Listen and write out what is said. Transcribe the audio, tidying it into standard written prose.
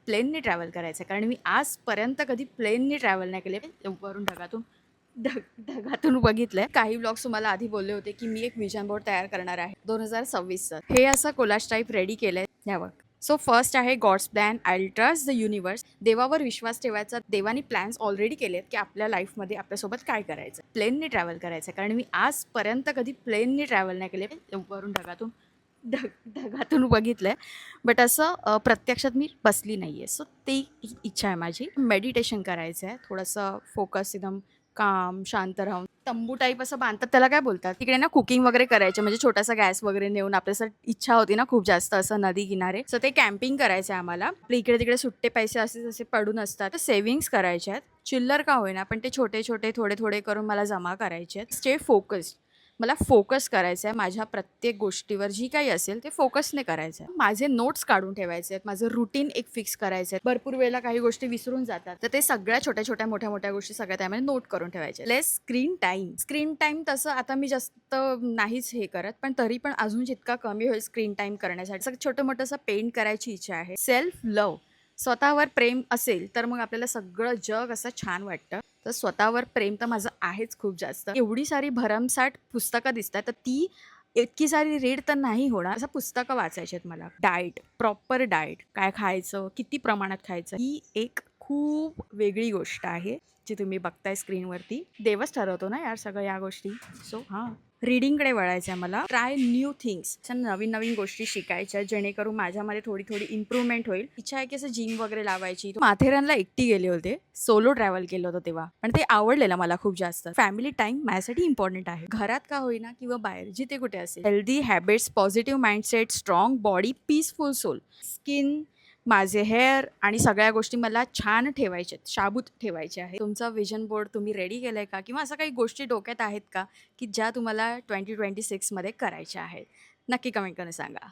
प्लेनने travel करायचं आहे. कारण मी आजपर्यंत कधी प्लेनने ट्रॅव्हल नाही केले. वरून ढगातून बघितलंय. काही व्लॉग्स तुम्हाला आधी बोलले होते की मी एक विजन बोर्ड तयार करणार आहे 2026चं. हे असं कोलाज टाईप रेडी केलंय यावर. सो फर्स्ट आहे god's plan, I trust the universe. देवावर विश्वास ठेवायचा. देवानी प्लॅन्स ऑलरेडी केलेत की आपल्या लाईफमध्ये आपल्यासोबत काय करायचं. प्लेनने ट्रॅव्हल करायचं कारण मी आजपर्यंत कधी प्लेनने ट्रॅव्हल नाही केले. वरून ढगातून बघितलंय. बट असं प्रत्यक्षात मी बसली नाही आहे. सो ती इच्छा आहे माझी. मेडिटेशन करायचं आहे. थोडंसं फोकस एकदम काम, शांत राहून. तंबू टाईप असं बांधतात, त्याला काय बोलतात? तिकडे ना कुकिंग वगैरे करायचे, म्हणजे छोटासा गॅस वगैरे नेऊन आपल्यासाठी इच्छा होती ना खूप जास्त असं नदी किनारे. सो ते कॅम्पिंग करायचं आहे आम्हाला. आपल्या इकडे तिकडे सुट्टे पैसे असे जसे पडून असतात, तर सेव्हिंग्स करायचे आहेत. चिल्लर का होईना पण ते छोटे छोटे थोडे थोडे करून मला जमा करायचे आहेत. Stay focused. मला फोकस करायचं आहे माझ्या प्रत्येक गोष्टीवर. जी काही असेल ते फोकसने करायचं आहे. माझे नोट्स काढून ठेवायचे आहेत. माझं रुटीन एक फिक्स करायचं आहे. भरपूर वेळेला काही गोष्टी विसरून जातात, तर ते सगळ्या छोट्या छोट्या मोठ्या मोठ्या गोष्टी सगळ्या त्यामध्ये नोट करून ठेवायचे. लेस स्क्रीन टाईम तसं आता मी जास्त नाहीच हे करत, पण तरी पण अजून जितका कमी होईल स्क्रीन टाईम करण्यासाठी सगळं छोटं मोठं असं पेंट करायची इच्छा आहे. Self love. स्वतःवर प्रेम असेल तर मग आपल्याला सगळं जग असं छान वाटतं. तर स्वतःवर प्रेम तर माझं आहेच खूप जास्त. एवढी सारी भरमसाठ पुस्तकं दिसतात, तर ती इतकी सारी रीड तर नाही होणार. असं पुस्तकं वाचायची आहेत मला. Diet, proper diet. काय खायचं, किती प्रमाणात खायचं, ही एक खूप वेगळी गोष्ट आहे, जी तुम्ही बघताय स्क्रीनवरती. देवच ठरवतो ना यार सगळं या गोष्टी. सो हां. रीडिंगकडे वळायचं आहे मला. Try new things. नवीन नवीन गोष्टी शिकायच्या जेणेकरून माझ्यामध्ये थोडी थोडी इम्प्रूव्हमेंट होईल. इच्छा आहे की असं जिम वगैरे लावायची. माथेरानला एकटी गेले होते. सोलो ट्रॅव्हल केलं होतं तेव्हा. पण ते आवडलेलं मला खूप जास्त. फॅमिली टाईम माझ्यासाठी इम्पॉर्टंट आहे. घरात का होईना किंवा बाहेर जिथे कुठे असेल. Healthy habits, positive mindset, strong body, peaceful soul. Skin, माझे हेअर आणि सगळ्या गोष्टी मला छान ठेवायच्या आहेत, शाबूत ठेवायचे आहे. तुमचा विजन बोर्ड तुम्ही रेडी केलाय का? किंवा असं काही गोष्टी डोक्यात आहेत का की ज्या तुम्हाला 2026 मध्ये करायच्या आहेत? नक्की कमेंट करून सांगा.